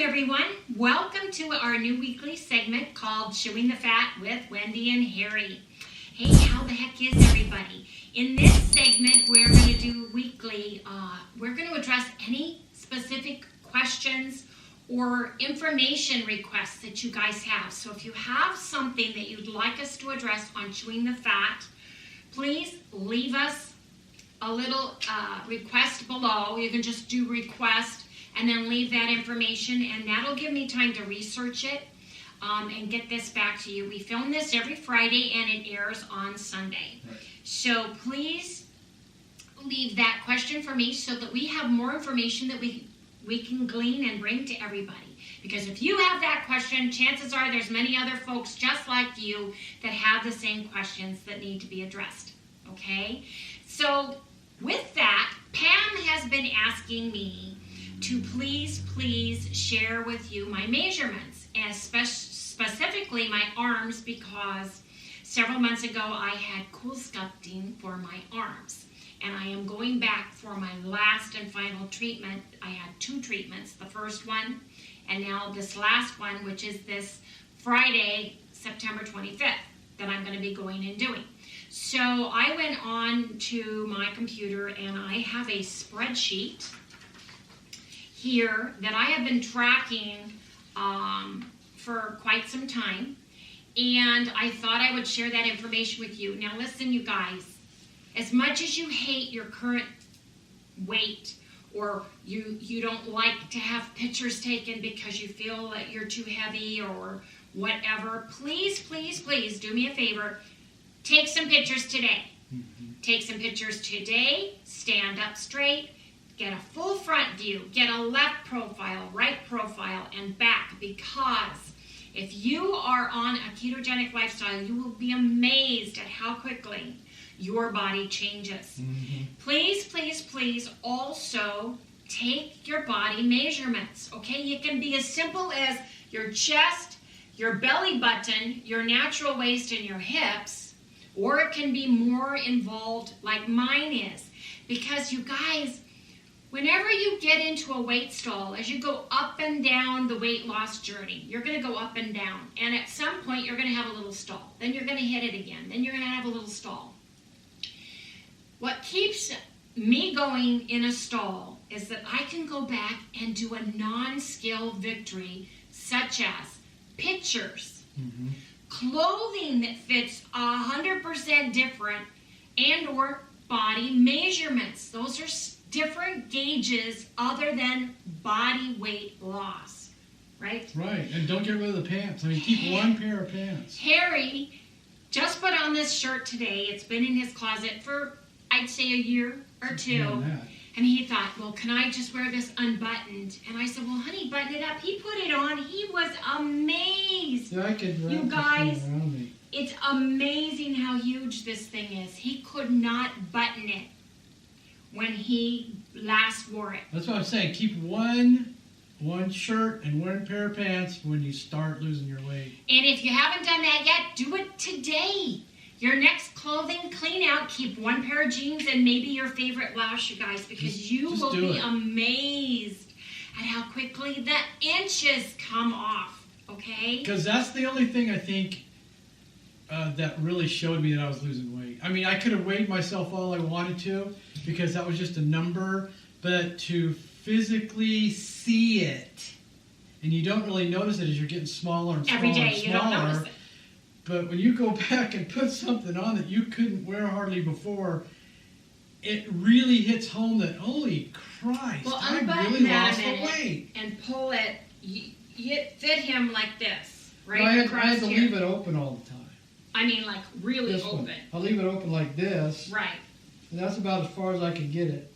everyone. Welcome to our new weekly segment called Chewing the Fat with Wendy and Harry. Hey, how the heck is everybody? In this segment, we're going to do weekly, we're going to address any specific questions or information requests that you guys have. So if you have something that you'd like us to address on chewing the fat, please leave us a little request below. You can just do request and then leave that information, and that'll give me time to research it and get this back to you. We film this every Friday and it airs on Sunday. Right. So please leave that question for me so that we have more information that we can glean and bring to everybody. Because if you have that question, chances are there's many other folks just like you that have the same questions that need to be addressed. Okay? So with that, Pam has been asking me to please share with you my measurements, and specifically my arms, because several months ago I had cool sculpting for my arms. And I am going back for my last and final treatment. I had 2 treatments, the first one, and now this last one, which is this Friday, September 25th, that I'm going to be going and doing. So I went on to my computer and I have a spreadsheet here that I have been tracking for quite some time, and I thought I would share that information with you. Now listen, you guys, as much as you hate your current weight, or you don't like to have pictures taken because you feel that you're too heavy or whatever, please do me a favor, take some pictures today. Take some pictures today, stand up straight, get a full front view, get a left profile, right profile, and back, because if you are on a ketogenic lifestyle, you will be amazed at how quickly your body changes. Please also take your body measurements, okay? It can be as simple as your chest, your belly button, your natural waist, and your hips, or it can be more involved like mine is. Because you guys, whenever you get into a weight stall, as you go up and down the weight loss journey, you're going to go up and down. And at some point, you're going to have a little stall. Then you're going to hit it again. Then you're going to have a little stall. What keeps me going in a stall is that I can go back and do a non-skill victory, such as pictures, clothing that fits 100% different, and or body measurements. Those are different gauges other than body weight loss, right? Right, and don't get rid of the pants. I mean, keep one pair of pants. Harry just put on this shirt today. It's been in his closet for, I'd say, a year or 2. And he thought, well, can I just wear this unbuttoned? And I said, well, honey, button it up. He put it on. He was amazed. Yeah, I could wrap you guys, this thing around me. It's amazing how huge this thing is. He could not button it when he last wore it. That's what I'm saying. Keep one shirt and one pair of pants when you start losing your weight. And if you haven't done that yet, do it today. Your next clothing clean out, keep one pair of jeans and maybe your favorite blouse, you guys, because you will be amazed at how quickly the inches come off, okay? Because that's the only thing I think that really showed me that I was losing weight. I mean, I could have weighed myself all I wanted to because that was just a number, but to physically see it, and you don't really notice it as you're getting smaller and smaller every day, and smaller. You don't notice it. But when you go back and put something on that you couldn't wear hardly before, it really hits home that, holy Christ, well, I really lost the weight. And pull it, you fit him like this, right? I had to leave it open all the time. I mean, like really this open. One. I'll leave it open like this. Right. And that's about as far as I can get it.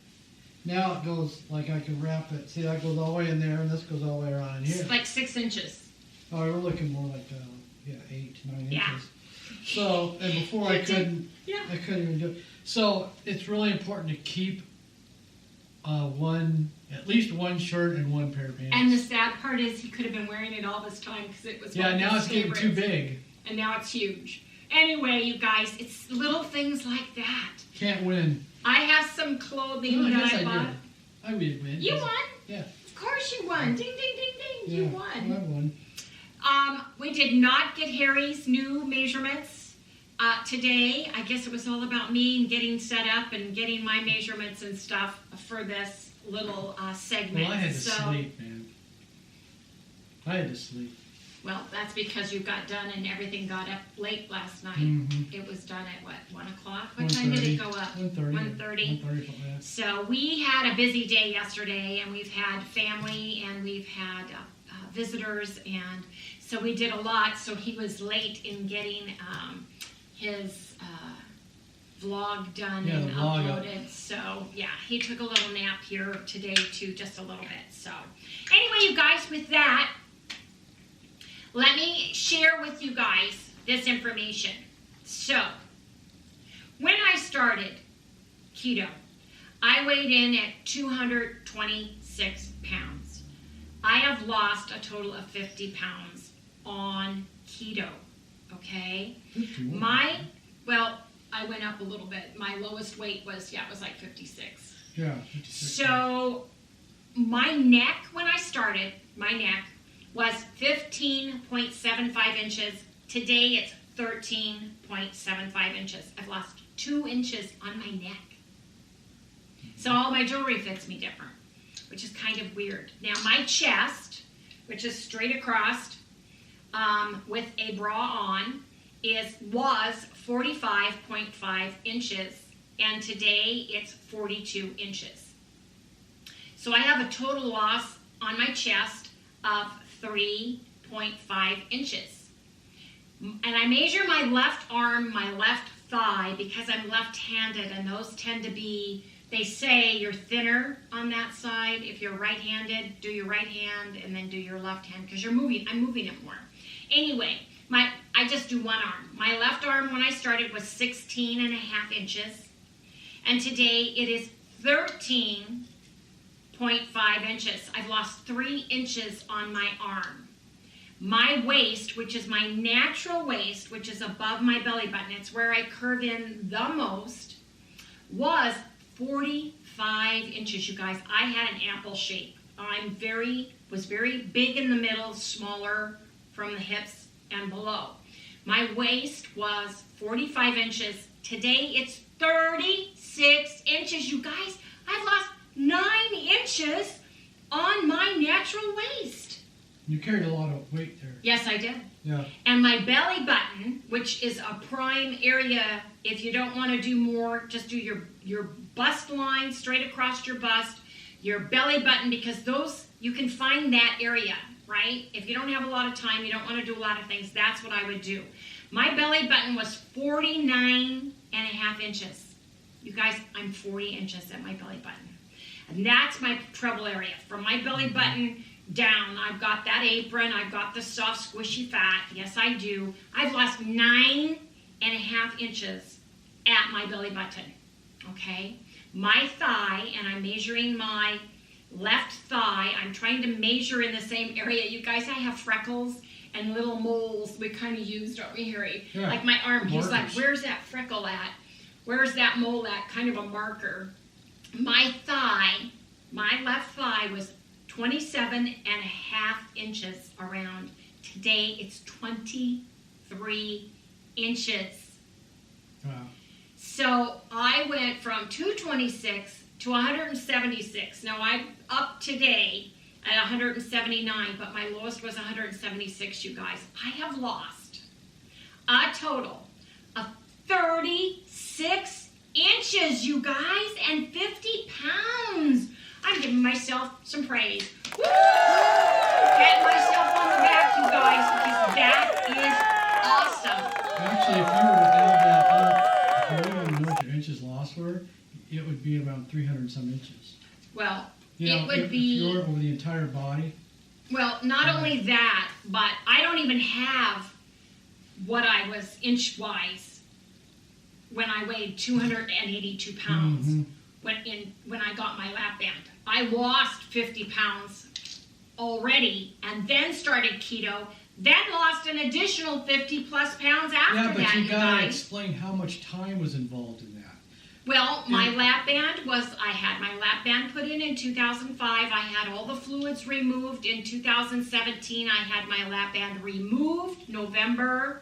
Now it goes, like I can wrap it. See, that goes all the way in there, and this goes all the way around in here. It's like 6 inches. Oh, we're looking more like 8 to 9 inches. Yeah. So, and before I couldn't even do it. So it's really important to keep at least one shirt and one pair of pants. And the sad part is he could have been wearing it all this time because it was now it's getting too big. And now it's huge. Anyway, you guys, it's little things like that. Can't win. I have some clothing that I bought. I did win. You won? Yeah. Of course you won. Ding, ding, ding, ding. You won. I won. We did not get Harry's new measurements today. I guess it was all about me and getting set up and getting my measurements and stuff for this little segment. Well, I had to sleep, man. I had to sleep. Well, that's because you got done and everything got up late last night. Mm-hmm. It was done at what, 1 o'clock? What time did it go up? 1:30. 1:30. So we had a busy day yesterday, and we've had family, and we've had visitors, and so we did a lot. So he was late in getting his vlog done and uploaded. So yeah, he took a little nap here today too, just a little bit. So anyway, you guys, with that, let me share with you guys this information. So, when I started keto, I weighed in at 226 pounds. I have lost a total of 50 pounds on keto, okay? Well, I went up a little bit. My lowest weight was like 56. Yeah, 56. So, my neck, when I started, was 15.75 inches. Today it's 13.75 inches. I've lost 2 inches on my neck. So all my jewelry fits me different, which is kind of weird. Now my chest, which is straight across with a bra on, was 45.5 inches, and today it's 42 inches. So I have a total loss on my chest of 3.5 inches. And I measure my left arm, my left thigh, because I'm left-handed, and those tend to be, they say you're thinner on that side. If you're right-handed, do your right hand and then do your left hand, because I'm moving it more. Anyway, I just do one arm. My left arm when I started was 16.5 inches, and today it is 13.5 inches. I've lost 3 inches on my arm. My waist, which is my natural waist, which is above my belly button, it's where I curve in the most, was 45 inches, you guys. I had an apple shape. Was very big in the middle, smaller from the hips and below. My waist was 45 inches. Today it's 36 inches, you guys. I've lost 9 inches on my natural waist. You carried a lot of weight there. Yes, I did. Yeah. And my belly button, which is a prime area, if you don't want to do more, just do your bust line straight across your bust, your belly button, because those, you can find that area, right? If you don't have a lot of time, you don't want to do a lot of things, that's what I would do. My belly button was 49.5 inches. You guys, I'm 40 inches at my belly button. And that's my trouble area. From my belly button down, I've got that apron, I've got the soft squishy fat. Yes, I do. I've lost 9.5 inches at my belly button. Okay? My thigh, and I'm measuring my left thigh. I'm trying to measure in the same area. You guys, I have freckles and little moles we kind of used, don't we, Harry? Yeah. Like my arm. He's Markers. like, where's that freckle at? Where's that mole at? Kind of a marker. My thigh, my left thigh was 27.5 inches around. Today it's 23 inches. Wow. So I went from 226 to 176. Now I'm up today at 179, but my lowest was 176, you guys. I have lost a total of 36 inches, you guys, and 50 pounds. I'm giving myself some praise. Woo! Pat myself on the back, you guys, because that is awesome. Actually, if you were to add that up, if you really know what your inches lost were, it would be around 300 some inches. Well, If you're over the entire body. Well, not only that, but I don't even have what I was inch-wise when I weighed 282 pounds when I got my lap band. I lost 50 pounds already and then started keto, then lost an additional 50 plus pounds after that, Yeah, but you gotta guys. explain how much time was involved in that. Well, my lap band I had my lap band put in 2005. I had all the fluids removed in 2017. I had my lap band removed November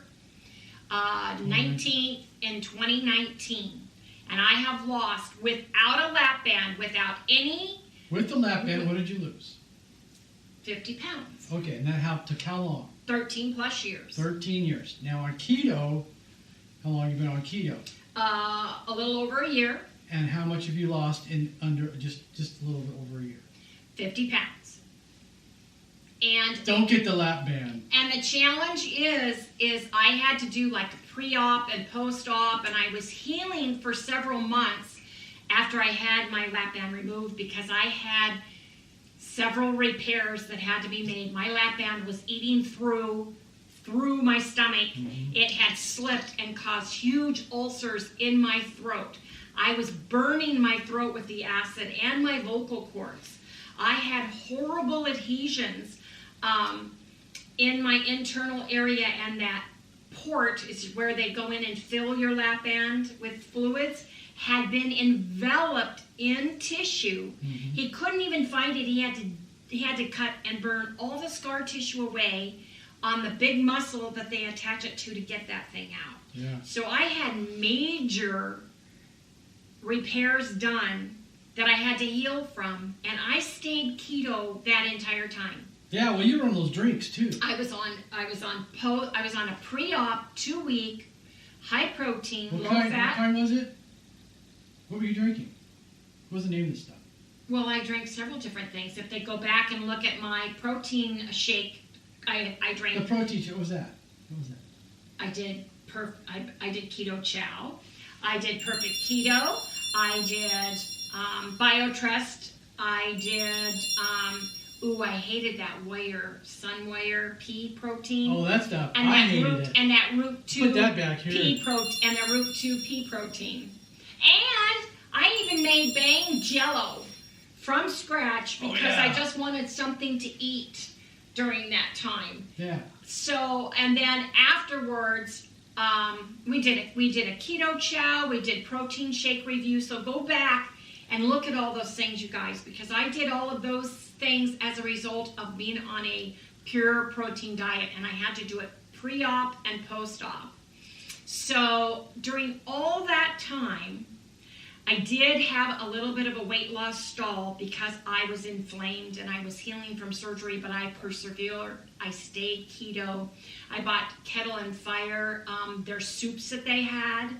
19th in 2019. And I have lost, without a lap band, without any... With the lap band, what did you lose? 50 pounds. Okay, and that took how long? 13 plus years. 13 years. Now on keto, how long have you been on keto? A little over a year. And how much have you lost in under just a little bit over a year? 50 pounds. And don't get the lap band. And the challenge is I had to do like a pre-op and post-op, and I was healing for several months after I had my lap band removed because I had several repairs that had to be made. My lap band was eating through my stomach. Mm-hmm. It had slipped and caused huge ulcers in my throat. I was burning my throat with the acid and my vocal cords. I had horrible adhesions in my internal area, and that port is where they go in and fill your lap band with fluids, had been enveloped in tissue. Mm-hmm. He couldn't even find it. He had to cut and burn all the scar tissue away on the big muscle that they attach it to get that thing out. Yeah. So I had major repairs done that I had to heal from, and I stayed keto that entire time. Yeah, well, you were on those drinks too. I was on a pre-op 2-week high protein, low fat. What kind was it? What were you drinking? What was the name of the stuff? Well, I drank several different things. If they go back and look at my protein shake, I drank. The protein shake, what was that? What was that? I did keto chow. I did perfect keto. I did BioTrust. I did. I hated that Sun Wire pea protein. Oh, that stuff. And I hated it. And that Root 2 Put that back here. And the Root 2 pea protein. And I even made Bang Jello from scratch because I just wanted something to eat during that time. Yeah. So, and then afterwards, we did a keto chow. We did protein shake review. So go back and look at all those things, you guys, because I did all of those things as a result of being on a pure protein diet, and I had to do it pre-op and post-op. So during all that time, I did have a little bit of a weight loss stall because I was inflamed and I was healing from surgery, but I persevered. I stayed keto. I bought Kettle and Fire, their soups that they had,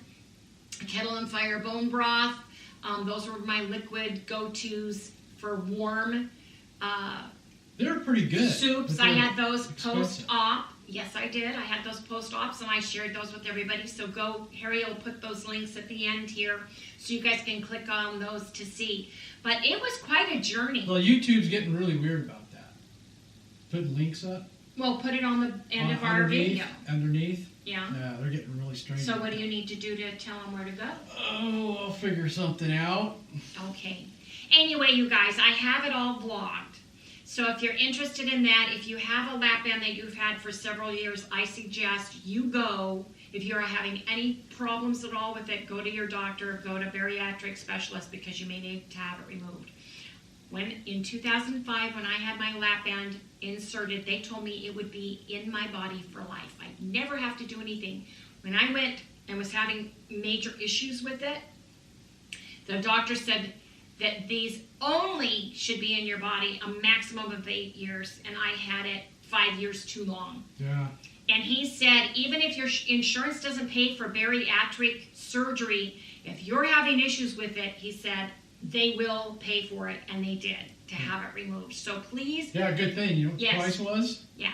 Kettle and Fire bone broth. Those were my liquid go-tos for warm they're pretty good. Soups. I had those post-op. Yes, I did. I had those post-ops, and I shared those with everybody. So Harry will put those links at the end here so you guys can click on those to see. But it was quite a journey. Well, YouTube's getting really weird about that. Putting links up. Well, put it on the end of our video. Underneath? Yeah. Yeah, they're getting really strange. So what do you need to do to tell them where to go? Oh, I'll figure something out. Okay. Anyway, you guys, I have it all vlogged. So if you're interested in that, if you have a lap band that you've had for several years, I suggest you go. If you're having any problems at all with it, go to your doctor, go to a bariatric specialist because you may need to have it removed. In 2005, when I had my lap band inserted, they told me it would be in my body for life. I'd never have to do anything. When I went and was having major issues with it, the doctor said that these only should be in your body a maximum of 8 years, and I had it 5 years too long. Yeah. And he said, even if your insurance doesn't pay for bariatric surgery, if you're having issues with it, he said, they will pay for it, and they did, to have it removed. So please. Yeah, good thing. You know what the price was? Yeah.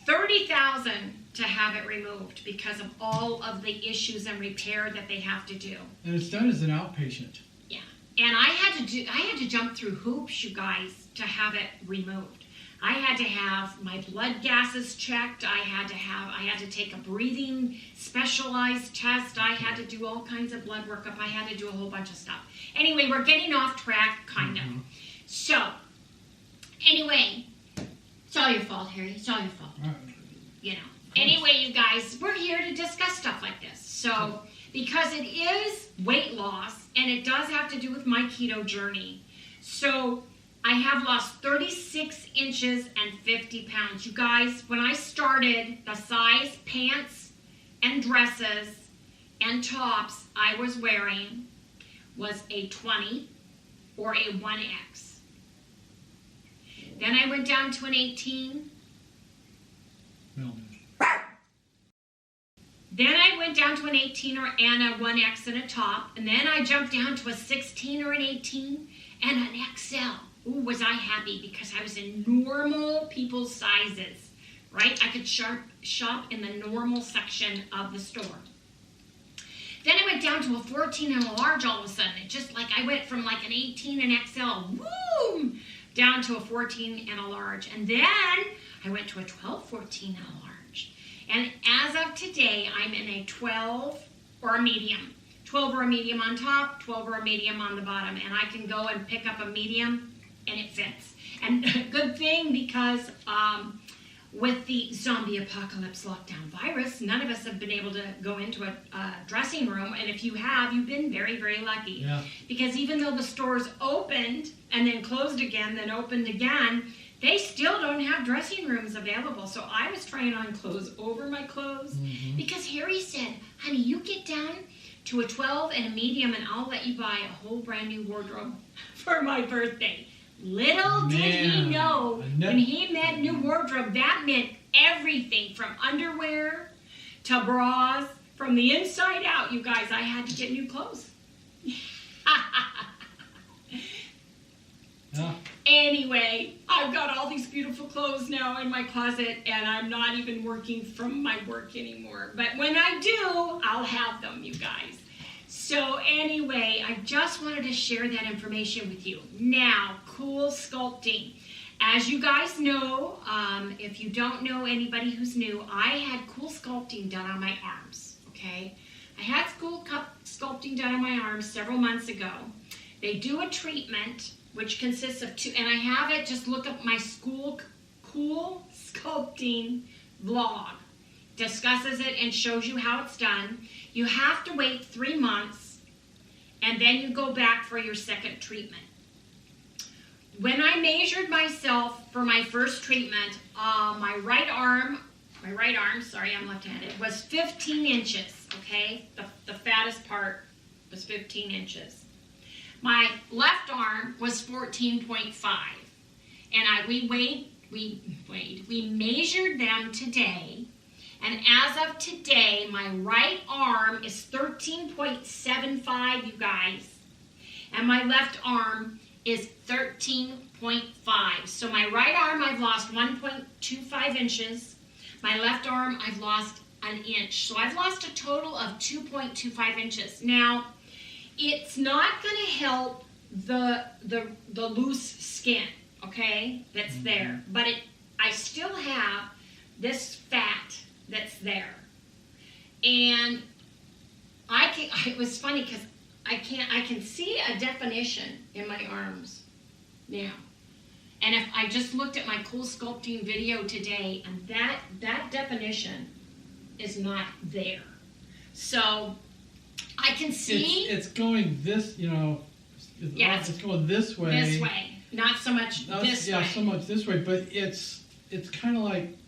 $30,000 to have it removed because of all of the issues and repair that they have to do. And it's done as an outpatient. Yeah. And I had to jump through hoops, you guys, to have it removed. I had to have my blood gases checked. I had to take a breathing specialized test. I had to do all kinds of blood workup. I had to do a whole bunch of stuff. Anyway, we're getting off track, kind of. So, anyway, it's all your fault, Harry. It's all your fault. You know. Anyway, you guys, we're here to discuss stuff like this. So, because it is weight loss and it does have to do with my keto journey. So I have lost 36 inches and 50 pounds. You guys, when I started, the size pants and dresses and tops I was wearing was a 20 or a 1X. Then I went down to an 18. Then I went down to an 18 and a 1X and a top. And then I jumped down to a 16 or an 18 and an XL. Ooh, was I happy, because I was in normal people's sizes, right? I could shop in the normal section of the store. Then I went down to a 14 and a large all of a sudden. It just like I went from like an 18 and XL, boom, down to a 14 and a large. And then I went to a 12, 14 and a large. And as of today, I'm in a 12 or a medium. 12 or a medium on top, 12 or a medium on the bottom. And I can go and pick up a medium and it fits. And good thing, because with the zombie apocalypse lockdown virus, none of us have been able to go into a dressing room. And if you have, you've been very, very lucky. Yeah. Because even though the stores opened and then closed again, then opened again, they still don't have dressing rooms available. So I was trying on clothes over my clothes, because Harry said, honey, you get down to a 12 and a medium and I'll let you buy a whole brand new wardrobe for my birthday. Little did he know, when he meant new wardrobe, that meant everything from underwear to bras, from the inside out, you guys. I had to get new clothes. Anyway, I've got all these beautiful clothes now in my closet, and I'm not even working from my work anymore. But when I do, I'll have them, you guys. So anyway, I just wanted to share that information with you. Now, cool sculpting. As you guys know, if you don't know, anybody who's new, I had cool sculpting done on my arms, okay? I had cool sculpting done on my arms several months ago. They do a treatment, which consists of two, and I have it, just look up my cool sculpting vlog. Discusses it and shows you how it's done. You have to wait 3 months, and then you go back for your second treatment. When I measured myself for my first treatment, my right arm, sorry, I'm left-handed, was 15 inches, okay? The fattest part was 15 inches. My left arm was 14.5, and we measured them today. And as of today, my right arm is 13.75, you guys. And my left arm is 13.5. So my right arm, I've lost 1.25 inches. My left arm, I've lost an inch. So I've lost a total of 2.25 inches. Now, it's not going to help the loose skin, okay, that's there. But I still have this fat that's there. And it was funny because I can see a definition in my arms now. And if I just looked at my cool sculpting video today, and that definition is not there. So I can see it's going this, it's going this way. This way. Not so much this way. Yeah, so much this way, but it's kind of like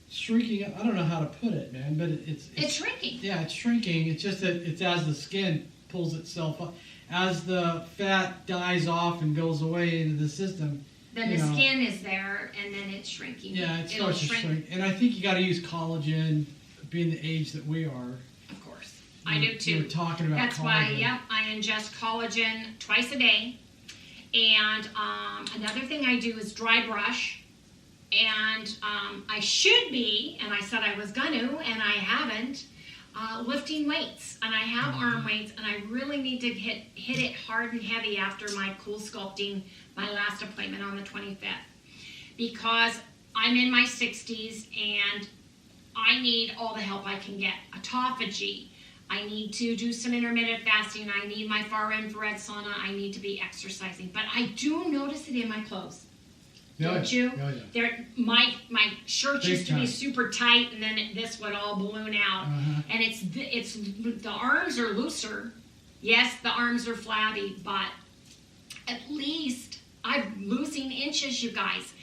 shrinking. I don't know how to put it, man, but it's shrinking. Yeah, it's shrinking. It's just that it's as the skin pulls itself up, as the fat dies off and goes away into the system. Then the skin is there, and then it's shrinking. Yeah, it starts to shrink. And I think you got to use collagen, being the age that we are. Of course, I do too. We're talking about That's collagen. why, I ingest collagen twice a day. And another thing I do is dry brush. And I should be, and I said I was going to, and I haven't, lifting weights. And I have arm weights, and I really need to hit it hard and heavy after my cool sculpting, my last appointment on the 25th. Because I'm in my 60s, and I need all the help I can get. Autophagy. I need to do some intermittent fasting. I need my far infrared sauna. I need to be exercising. But I do notice it in my clothes. Don't you? Oh, yeah. My shirts Big used to be time. super tight, and then this would all balloon out. And it's the arms are looser. Yes, the arms are flabby, but at least I'm losing inches, you guys.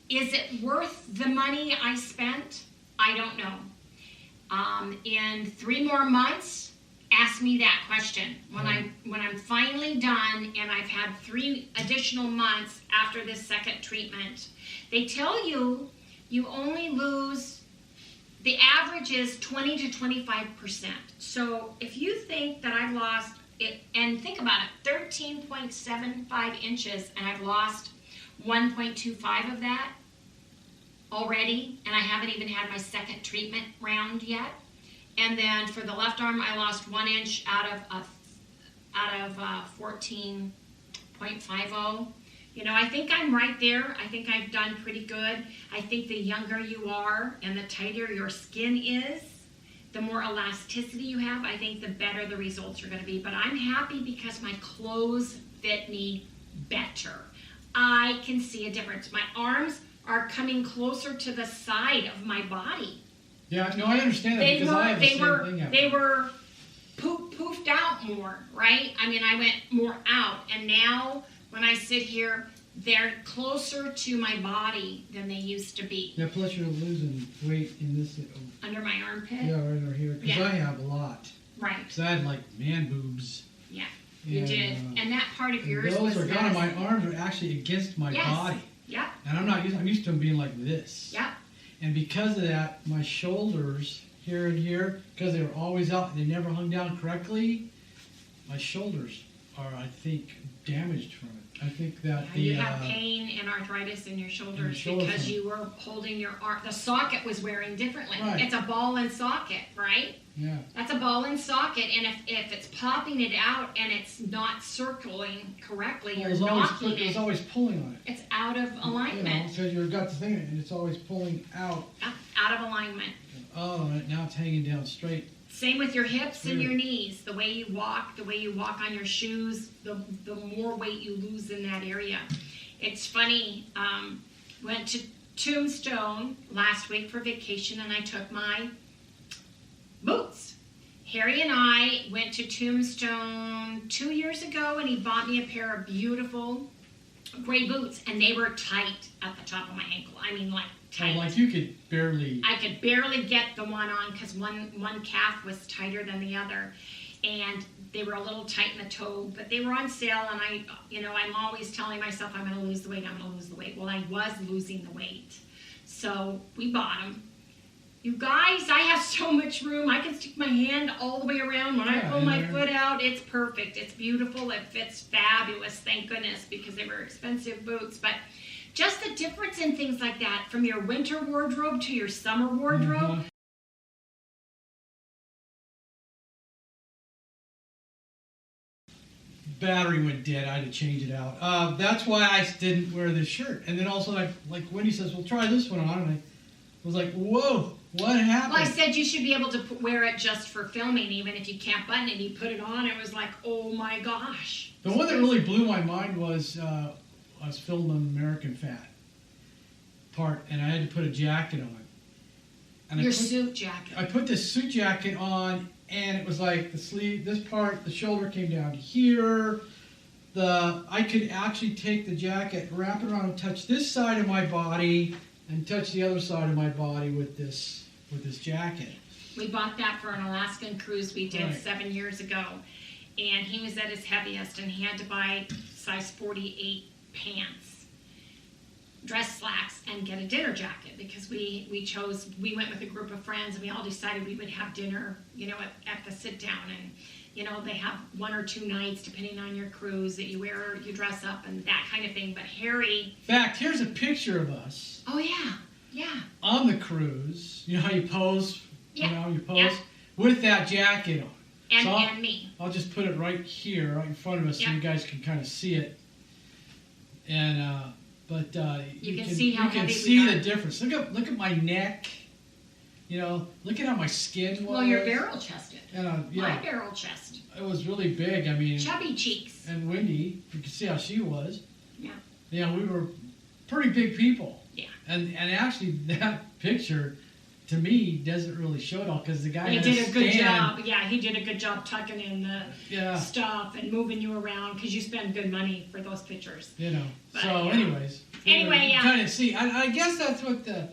Is it worth the money I spent? I don't know. In 3 more months, ask me that question. When I'm finally done and I've had 3 additional months after this second treatment, they tell you only lose, the average is 20 to 25%. So if you think that I've lost it, and think about it, 13.75 inches, and I've lost 1.25 of that already, and I haven't even had my second treatment round yet. And then for the left arm, I lost 1 inch out of 14.50. You know, I think I'm right there. I think I've done pretty good. I think the younger you are and the tighter your skin is, the more elasticity you have, I think the better the results are going to be. But I'm happy because my clothes fit me better. I can see a difference. My arms are coming closer to the side of my body. Yeah, no, I understand that because I have the same thing happening. They were poofed out more, right? I mean, I went more out, and now when I sit here, they're closer to my body than they used to be. Yeah, plus you're losing weight in this. Under my armpit? Yeah, right over here. Because I have a lot. Right. Because I had like man boobs. Yeah, you did. And that part of yours those was are gone. My arms are actually against my body. Yeah. And I'm used to them being like this. Yeah. And because of that, my shoulders here and here, because they were always out, they never hung down correctly, my shoulders are, I think, damaged from it. I think that you have pain and arthritis in your shoulders because you were holding your arm. The socket was wearing differently. Right. It's a ball and socket, right? Yeah. That's a ball and socket, and if it's popping it out and it's not circling correctly, you're knocking it. It's always pulling on it. It's out of alignment. So you've got the thing, and it's always pulling out. Out of alignment. Oh, now it's hanging down straight. Same with your hips and your knees. The way you walk on your shoes, the more weight you lose in that area. It's funny. Went to Tombstone last week for vacation, and I took my boots. Harry and I went to Tombstone 2 years ago, and he bought me a pair of beautiful gray boots, and they were tight at the top of my ankle. I mean, like tight. Oh, like you could barely. I could barely get the one on because one calf was tighter than the other, and they were a little tight in the toe. But they were on sale, and I'm always telling myself I'm going to lose the weight. I'm going to lose the weight. Well, I was losing the weight, so we bought them. You guys, I have so much room. I can stick my hand all the way around. When I pull my foot out, it's perfect. It's beautiful. It fits fabulous. Thank goodness, because they were expensive boots. But just the difference in things like that, from your winter wardrobe to your summer wardrobe. Battery went dead. I had to change it out. That's why I didn't wear this shirt. And then also, like Wendy says, well, try this one on. And I was like, whoa, what happened? Well, I said you should be able to wear it just for filming, even if you can't button it. You put it on, it was like, oh my gosh. The one that really blew my mind was I was filming American Fat part, and I had to put a jacket on. And suit jacket. I put this suit jacket on, and it was like the sleeve, this part, the shoulder came down to here. I could actually take the jacket, wrap it around, and touch this side of my body, and touch the other side of my body with this jacket. We bought that for an Alaskan cruise we did 7 years ago, and he was at his heaviest, and he had to buy size 48 pants, dress slacks, and get a dinner jacket because we went with a group of friends, and we all decided we would have dinner, at the sit down, and they have 1 or 2 nights depending on your cruise that you dress up and that kind of thing. But Harry, in fact, here's a picture of us. Oh yeah. On the cruise, you know how you pose. Yeah. You pose with that jacket on. And me. I'll just put it right here, right in front of us, so you guys can kind of see it. And you can see how heavy we are. The difference. Look at my neck. Look at how my skin was. Well, you're barrel chested. My barrel chest. It was really big. I mean, chubby cheeks. And Wendy, you can see how she was. Yeah. Yeah, we were pretty big people. Yeah. And actually, that picture, to me, doesn't really show it all because the guy He had did a good stand. job. Yeah, he did a good job tucking in the stuff and moving you around because you spend good money for those pictures. You know. But, so, yeah. anyways. Anyway, yeah. Kind of see. I guess that's what the.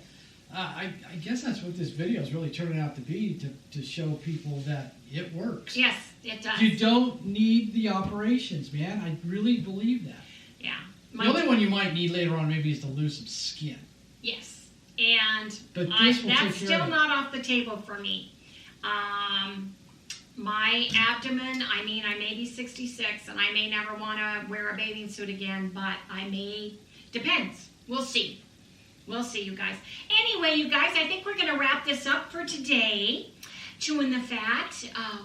I guess that's what this video is really turning out to be, to show people that it works. Yes, it does. You don't need the operations, man. I really believe that. Yeah. The only one you might need later on maybe is to lose some skin. Yes. And But this will that's take care still of it. not off the table for me. My abdomen, I mean, I may be 66 and I may never want to wear a bathing suit again, but I may, depends. We'll see. We'll see, you guys. Anyway, you guys, I think we're going to wrap this up for today. Chewing the Fat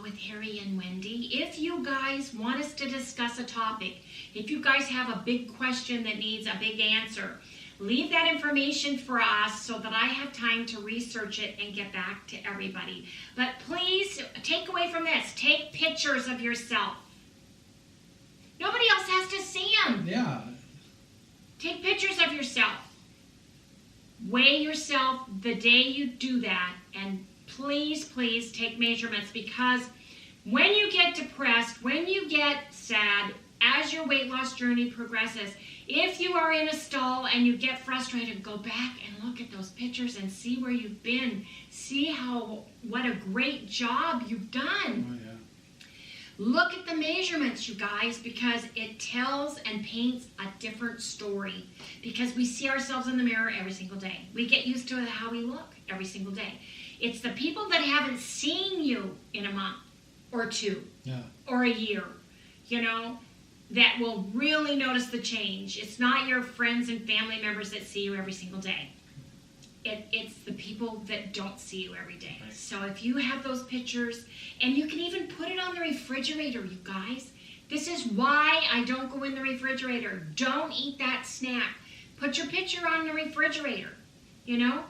with Harry and Wendy. If you guys want us to discuss a topic, if you guys have a big question that needs a big answer, leave that information for us so that I have time to research it and get back to everybody. But please, take away from this, take pictures of yourself. Nobody else has to see them. Yeah. Take pictures of yourself. Weigh yourself the day you do that, and please, please take measurements, because when you get depressed, when you get sad, as your weight loss journey progresses, if you are in a stall and you get frustrated, go back and look at those pictures and see where you've been. See what a great job you've done. Oh, yeah. Look at the measurements, you guys, because it tells and paints a different story. Because we see ourselves in the mirror every single day. We get used to how we look every single day. It's the people that haven't seen you in a month or two or a year, you know, that will really notice the change. It's not your friends and family members that see you every single day. It's the people that don't see you every day. Right. So if you have those pictures, and you can even put it on the refrigerator, you guys. This is why I don't go in the refrigerator. Don't eat that snack. Put your picture on the refrigerator, you know.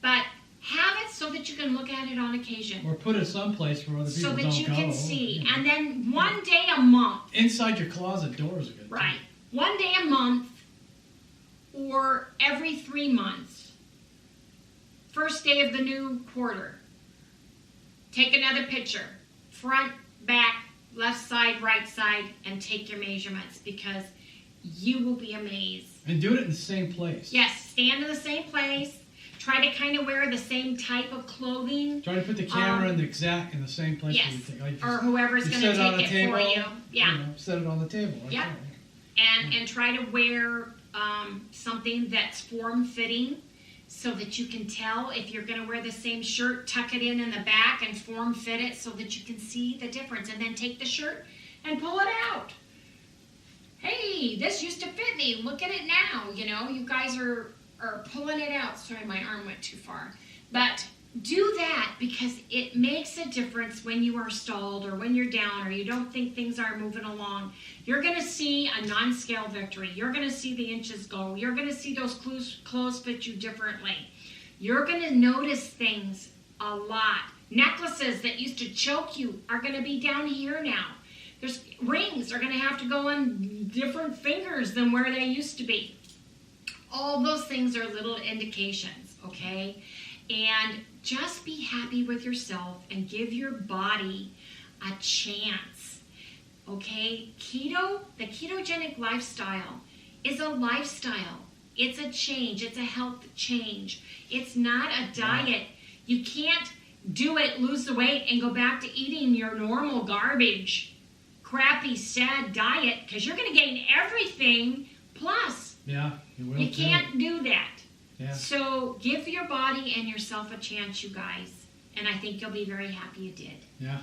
But have it so that you can look at it on occasion. Or put it someplace where other people so that don't you go. can see. Yeah. And then one day a month. Inside your closet door is a good Right. thing. One day a month or every 3 months. First day of the new quarter. Take another picture. Front, back, left side, right side, and take your measurements, because you will be amazed. And do it in the same place. Yes, stand in the same place. Try to kind of wear the same type of clothing. Try to put the camera in the same place. Yes, where you take, or whoever's going to take it for you. Yeah. You know, set it on the table. Right Yeah. there. And try to wear something that's form-fitting, so that you can tell. If you're going to wear the same shirt, tuck it in the back and form fit it so that you can see the difference. And then take the shirt and pull it out. Hey, this used to fit me. Look at it now. You know, you guys are pulling it out. Sorry, my arm went too far. But do that, because it makes a difference when you are stalled or when you're down or you don't think things are moving along. You're going to see a non-scale victory. You're going to see the inches go. You're going to see those clothes fit you differently. You're going to notice things a lot. Necklaces that used to choke you are going to be down here now. There's rings are going to have to go on different fingers than where they used to be. All those things are little indications, okay? And just be happy with yourself and give your body a chance, okay? Keto, the ketogenic lifestyle is a lifestyle. It's a change. It's a health change. It's not a diet. You can't do it, lose the weight, and go back to eating your normal garbage, crappy, sad diet, because you're going to gain everything plus. Yeah, you will. You can't do that. Yeah. So give your body and yourself a chance, you guys. And I think you'll be very happy you did. Yeah.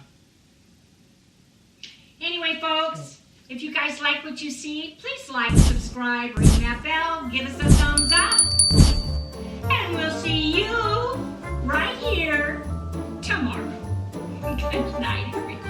Anyway, folks, if you guys like what you see, please like, subscribe, ring that bell, give us a thumbs up. And we'll see you right here tomorrow. Good night, everybody.